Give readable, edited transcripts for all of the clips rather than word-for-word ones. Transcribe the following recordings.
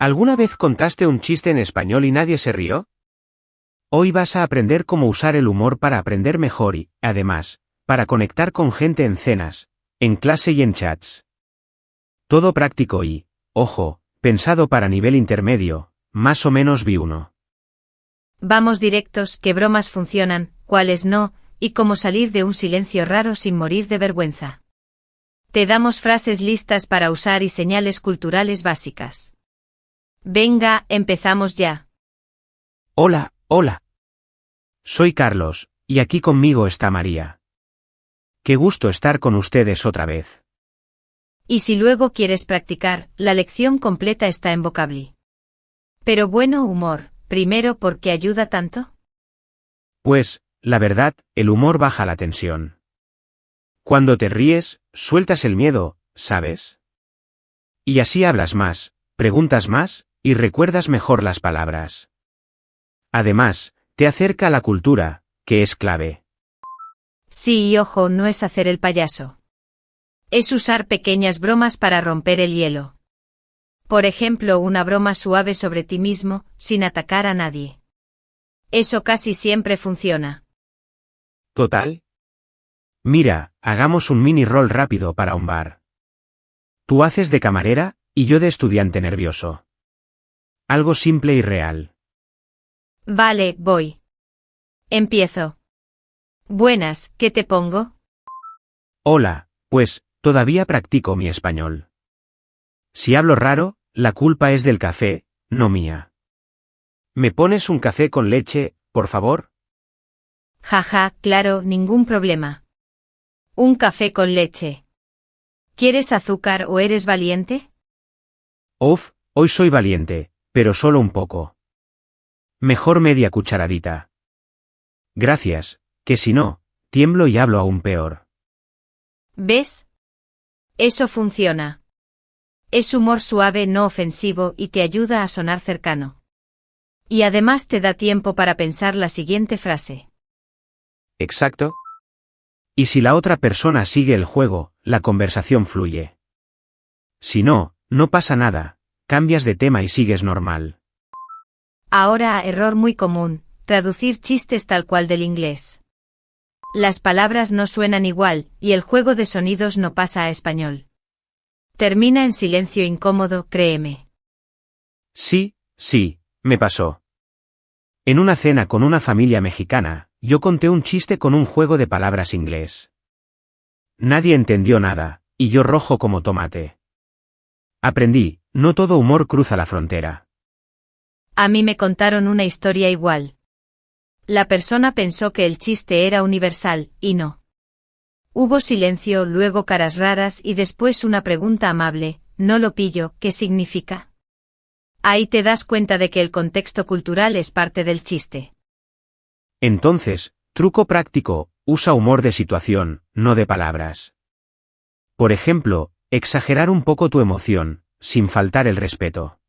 ¿Alguna vez contaste un chiste en español y nadie se rió? Hoy vas a aprender cómo usar el humor para aprender mejor y, además, para conectar con gente en cenas, en clase y en chats. Todo práctico y, ojo, pensado para nivel intermedio, más o menos B1. Vamos directos, qué bromas funcionan, cuáles no, y cómo salir de un silencio raro sin morir de vergüenza. Te damos frases listas para usar y señales culturales básicas. Venga, empezamos ya. Hola, hola. Soy Carlos, y aquí conmigo está María. Qué gusto estar con ustedes otra vez. Y si luego quieres practicar, la lección completa está en Vocably. Pero bueno, humor, primero, ¿por qué ayuda tanto? Pues, la verdad, el humor baja la tensión. Cuando te ríes, sueltas el miedo, ¿sabes? Y así hablas más, preguntas más, y recuerdas mejor las palabras. Además, te acerca a la cultura, que es clave. Sí, y ojo, no es hacer el payaso. Es usar pequeñas bromas para romper el hielo. Por ejemplo, una broma suave sobre ti mismo, sin atacar a nadie. Eso casi siempre funciona. ¿Total? Mira, hagamos un mini rol rápido para un bar. Tú haces de camarera, y yo de estudiante nervioso. Algo simple y real. Vale, voy. Empiezo. Buenas, ¿qué te pongo? Hola, pues, todavía practico mi español. Si hablo raro, la culpa es del café, no mía. ¿Me pones un café con leche, por favor? Jaja, claro, ningún problema. Un café con leche. ¿Quieres azúcar o eres valiente? Uf, hoy soy valiente, pero solo un poco. Mejor media cucharadita. Gracias, que si no, tiemblo y hablo aún peor. ¿Ves? Eso funciona. Es humor suave, no ofensivo y te ayuda a sonar cercano. Y además te da tiempo para pensar la siguiente frase. Exacto. Y si la otra persona sigue el juego, la conversación fluye. Si no, no pasa nada, cambias de tema y sigues normal. Ahora, error muy común, traducir chistes tal cual del inglés. Las palabras no suenan igual, y el juego de sonidos no pasa a español. Termina en silencio incómodo, créeme. Sí, me pasó. En una cena con una familia mexicana, yo conté un chiste con un juego de palabras inglés. Nadie entendió nada, y yo rojo como tomate. Aprendí, no todo humor cruza la frontera. A mí me contaron una historia igual. La persona pensó que el chiste era universal, y no. Hubo silencio, luego caras raras y después una pregunta amable, no lo pillo, ¿qué significa? Ahí te das cuenta de que el contexto cultural es parte del chiste. Entonces, truco práctico, usa humor de situación, no de palabras. Por ejemplo, exagerar un poco tu emoción, sin faltar el respeto.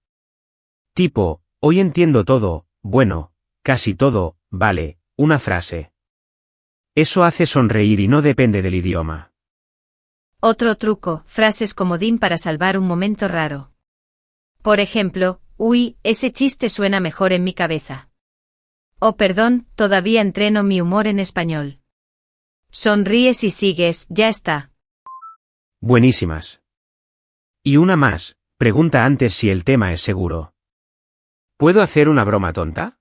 Tipo, hoy entiendo todo, bueno, casi todo, vale, una frase. Eso hace sonreír y no depende del idioma. Otro truco, frases comodín para salvar un momento raro. Por ejemplo, uy, ese chiste suena mejor en mi cabeza. Oh, perdón, todavía entreno mi humor en español. Sonríes y sigues, ya está. Buenísimas. Y una más, pregunta antes si el tema es seguro. ¿Puedo hacer una broma tonta?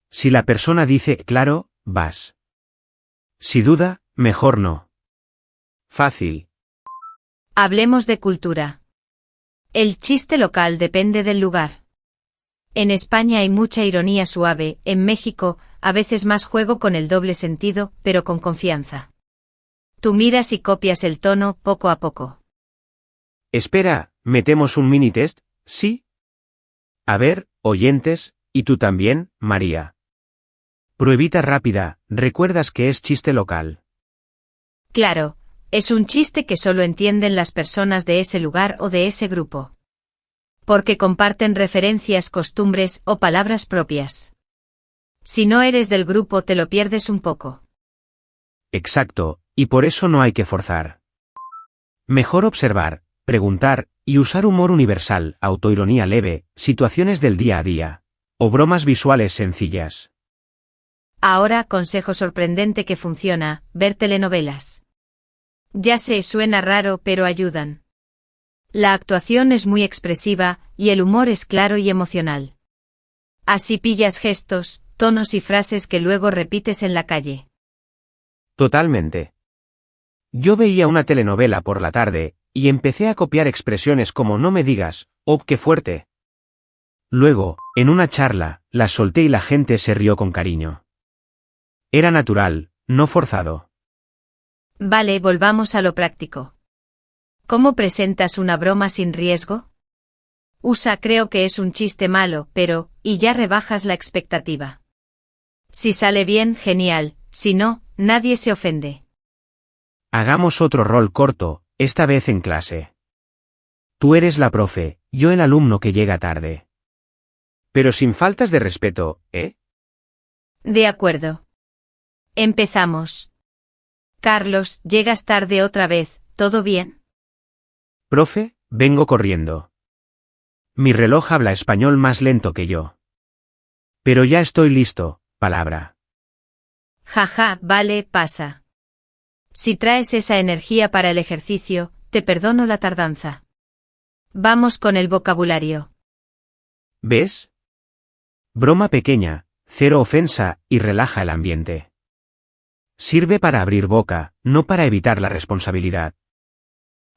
Si la persona dice, claro, vas. Si duda, mejor no. Fácil. Hablemos de cultura. El chiste local depende del lugar. En España hay mucha ironía suave, en México, a veces más juego con el doble sentido, pero con confianza. Tú miras y copias el tono poco a poco. Espera, ¿metemos un mini test? ¿Sí? A ver, oyentes, y tú también, María. Pruebita rápida, ¿recuerdas que es chiste local? Claro, es un chiste que solo entienden las personas de ese lugar o de ese grupo. Porque comparten referencias, costumbres o palabras propias. Si no eres del grupo te lo pierdes un poco. Exacto, y por eso no hay que forzar. Mejor observar, preguntar, y usar humor universal, autoironía leve, situaciones del día a día, o bromas visuales sencillas. Ahora, consejo sorprendente que funciona, ver telenovelas. Ya sé, suena raro, pero ayudan. La actuación es muy expresiva, y el humor es claro y emocional. Así pillas gestos, tonos y frases que luego repites en la calle. Totalmente. Yo veía una telenovela por la tarde, y empecé a copiar expresiones como no me digas, o qué fuerte. Luego, en una charla, las solté y la gente se rió con cariño. Era natural, no forzado. Vale, volvamos a lo práctico. ¿Cómo presentas una broma sin riesgo? Usa creo que es un chiste malo, pero, y ya rebajas la expectativa. Si sale bien, genial, si no, nadie se ofende. Hagamos otro rol corto, esta vez en clase. Tú eres la profe, yo el alumno que llega tarde. Pero sin faltas de respeto, ¿eh? De acuerdo. Empezamos. Carlos, llegas tarde otra vez, ¿todo bien? Profe, vengo corriendo. Mi reloj habla español más lento que yo. Pero ya estoy listo, palabra. Jaja, vale, pasa. Si traes esa energía para el ejercicio, te perdono la tardanza. Vamos con el vocabulario. ¿Ves? Broma pequeña, cero ofensa, y relaja el ambiente. Sirve para abrir boca, no para evitar la responsabilidad.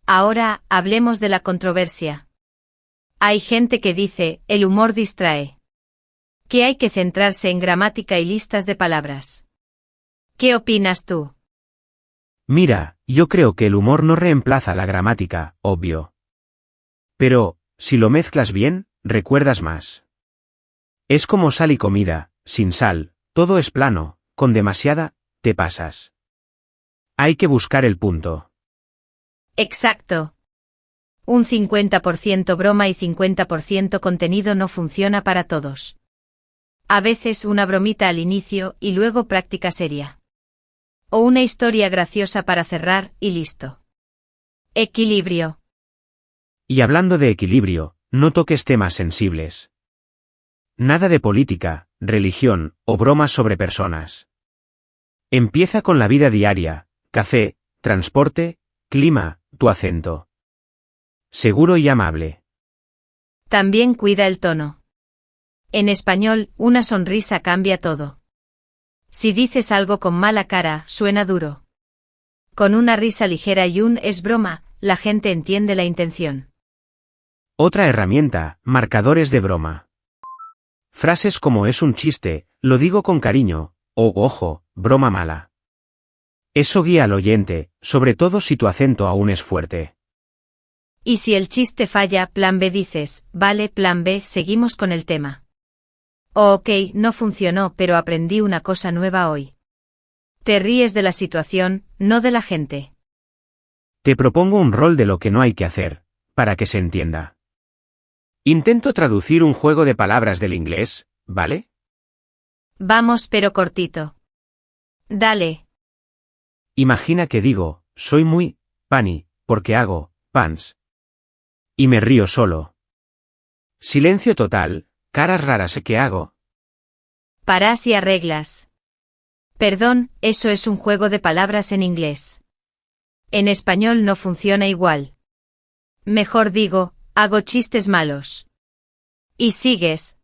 Ahora, hablemos de la controversia. Hay gente que dice, el humor distrae. Que hay que centrarse en gramática y listas de palabras. ¿Qué opinas tú? Mira, yo creo que el humor no reemplaza la gramática, obvio. Pero, si lo mezclas bien, recuerdas más. Es como sal y comida, sin sal, todo es plano, con demasiada, te pasas. Hay que buscar el punto. Exacto. Un 50% broma y 50% contenido no funciona para todos. A veces una bromita al inicio y luego práctica seria. O una historia graciosa para cerrar y listo. Equilibrio. Y hablando de equilibrio, no toques temas sensibles. Nada de política, religión, o bromas sobre personas. Empieza con la vida diaria, café, transporte, clima, tu acento. Seguro y amable. También cuida el tono. En español, una sonrisa cambia todo. Si dices algo con mala cara, suena duro. Con una risa ligera y un es broma, la gente entiende la intención. Otra herramienta, marcadores de broma. Frases como es un chiste, lo digo con cariño, o ojo, broma mala. Eso guía al oyente, sobre todo si tu acento aún es fuerte. Y si el chiste falla, plan B dices, vale, plan B, seguimos con el tema. Ok, no funcionó, pero aprendí una cosa nueva hoy. Te ríes de la situación, no de la gente. Te propongo un rol de lo que no hay que hacer, para que se entienda. Intento traducir un juego de palabras del inglés, ¿vale? Vamos, pero cortito. Dale. Imagina que digo, soy muy funny, porque hago pants. Y me río solo. Silencio total, caras raras que hago. Parás y arreglas. Perdón, eso es un juego de palabras en inglés. En español no funciona igual. Mejor digo, hago chistes malos. Y sigues.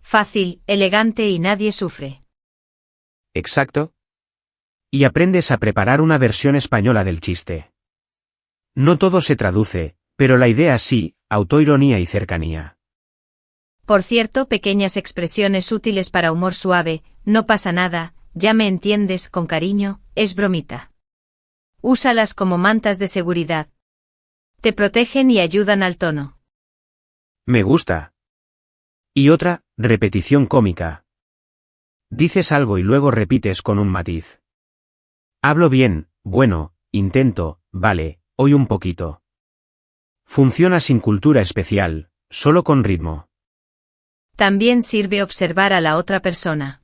Fácil, elegante y nadie sufre. Exacto. Y aprendes a preparar una versión española del chiste. No todo se traduce, pero la idea sí, autoironía y cercanía. Por cierto, pequeñas expresiones útiles para humor suave, no pasa nada, ya me entiendes, con cariño, es bromita. Úsalas como mantas de seguridad. Te protegen y ayudan al tono. Me gusta. Y otra, repetición cómica. Dices algo y luego repites con un matiz. Hablo bien, bueno, intento, vale, hoy un poquito. Funciona sin cultura especial, solo con ritmo. También sirve observar a la otra persona.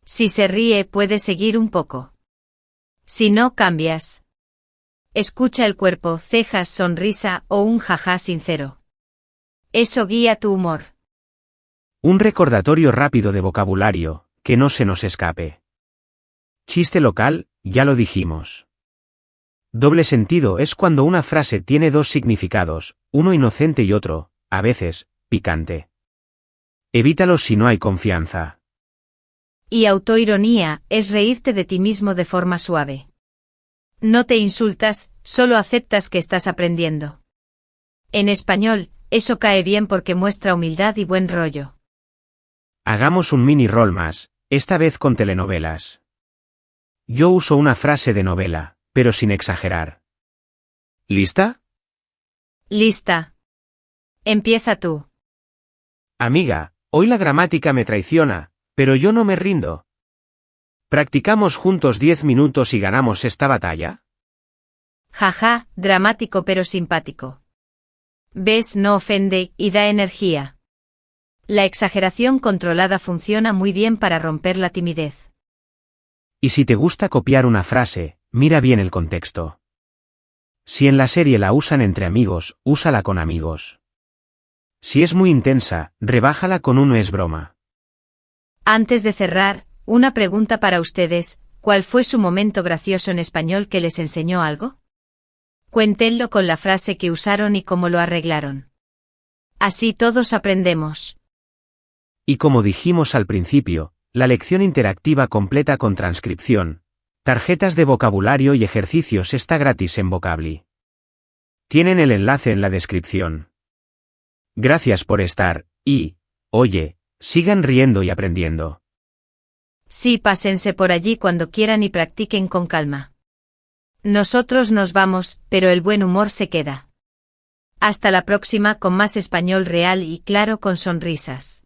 Si se ríe, puedes seguir un poco. Si no, cambias. Escucha el cuerpo, cejas, sonrisa o un jaja sincero. Eso guía tu humor. Un recordatorio rápido de vocabulario, que no se nos escape. Chiste local, ya lo dijimos. Doble sentido es cuando una frase tiene dos significados, uno inocente y otro, a veces, picante. Evítalos si no hay confianza. Y autoironía es reírte de ti mismo de forma suave. No te insultas, solo aceptas que estás aprendiendo. En español, eso cae bien porque muestra humildad y buen rollo. Hagamos un mini rol más, esta vez con telenovelas. Yo uso una frase de novela, pero sin exagerar. ¿Lista? Lista. Empieza tú. Amiga, hoy la gramática me traiciona, pero yo no me rindo. ¿Practicamos juntos 10 minutos y ganamos esta batalla? Jaja, dramático pero simpático. ¿Ves? No ofende y da energía. La exageración controlada funciona muy bien para romper la timidez. Y si te gusta copiar una frase, mira bien el contexto. Si en la serie la usan entre amigos, úsala con amigos. Si es muy intensa, rebájala con un es broma. Antes de cerrar, una pregunta para ustedes, ¿cuál fue su momento gracioso en español que les enseñó algo? Cuéntenlo con la frase que usaron y cómo lo arreglaron. Así todos aprendemos. Y como dijimos al principio, la lección interactiva completa con transcripción, tarjetas de vocabulario y ejercicios está gratis en Vocably. Tienen el enlace en la descripción. Gracias por estar, y, oye, sigan riendo y aprendiendo. Sí, pásense por allí cuando quieran y practiquen con calma. Nosotros nos vamos, pero el buen humor se queda. Hasta la próxima con más español real y claro con sonrisas.